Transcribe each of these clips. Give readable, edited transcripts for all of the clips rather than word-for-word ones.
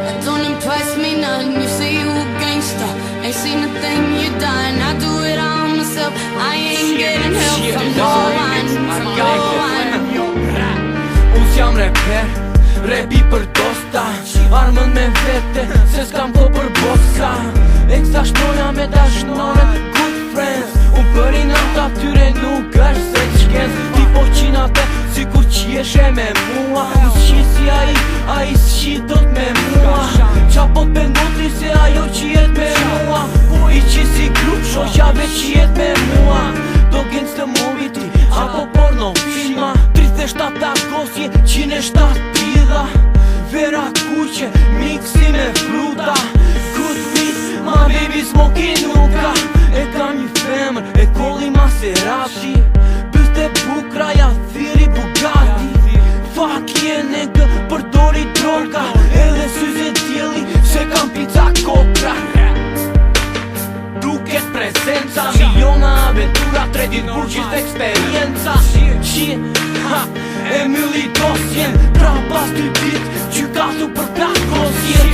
that don't impress me none. You say you a gangster, ain't seen a thing you done. I do it all myself, I ain't getting help from no one, from no one. Unë s'jam reper, repi për dosta, armën me vete, se s'kam ko për bossa. Eksta shnoja me dashnore, good friends. Unë për i nata tyre nuk është se t'shkens. Ti po qinate, si kur qieshe me mua. Unë s'qi si a i s'qi dot me mua. Qa po t'pendoti se ajo qiet me mua. Po i qi si grup shoqave qiet me mua. Do gangsta movie ti, apo porno filma. 37 gosje, 107 pila. Vera kuqe, miksi me fruta. Good beat, ma baby smoking nuka. E kam një femër, e kolli Maserati. Bëste bukra, ja thiri Bugatti. Fuck yeah nigga, përdori droga. Edhe syze t'jeli, se kam pizza kokra. Duket prezenca, miliona aventura, 3 dit burqis eksperienca. E mylli dosjen, pra pas 2 dit, gjykatu për plakosjen.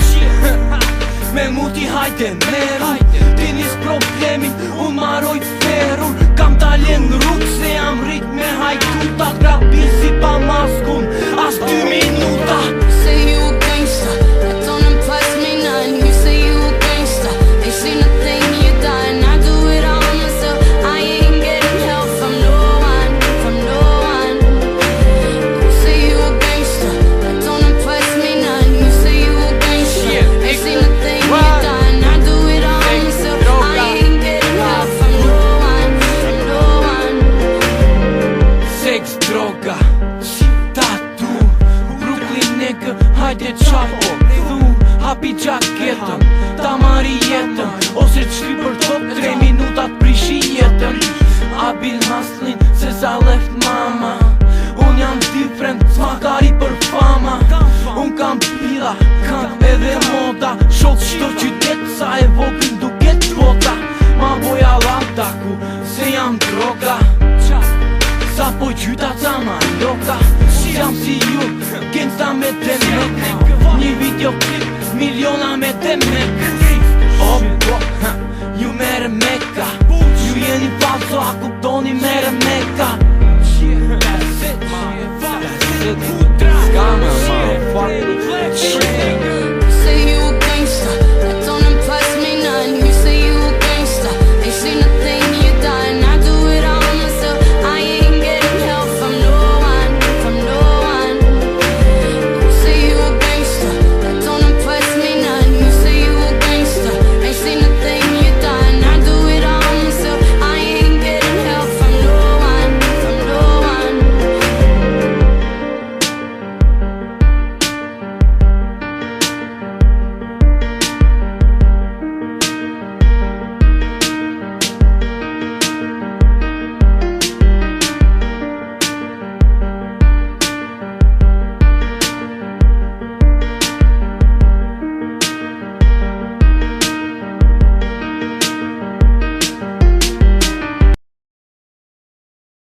Me muti hajde meru, ti nis problemin, unë maroj ferun. Kam talen rrug se jam rrit me hajtuta, krapin si pa maskun, as 2 minuta. Say you a gangster, that don't impress me none. You say you a gangster, ain't seen a thing you done. I do it all myself, I ain't getting help from no one, from no one. You say you a gangster, that don't impress me none. You say you a gangster, ain't seen a thing you done. I do it all myself, I ain't getting help from no one, from no one. Sex, droga, tatu, Brooklyn nigga, hajde qapo. Thu, hapi gjaketën, ta mari jetën. Ose t'shli për top 3 minutat prishi jetën. Abil haslin, se sa left mama. Unë jam different, s'makari për fama. Unë kam pila, kam edhe moda. Shok qdo qytet, sa e vogrin duket bota. Ma boja lataku, se jam droga. Sa po qyta ca ma loka. Jam si ju, gangsta me demek. Një videoklip, miliona me demek. Oh, ju mere meka.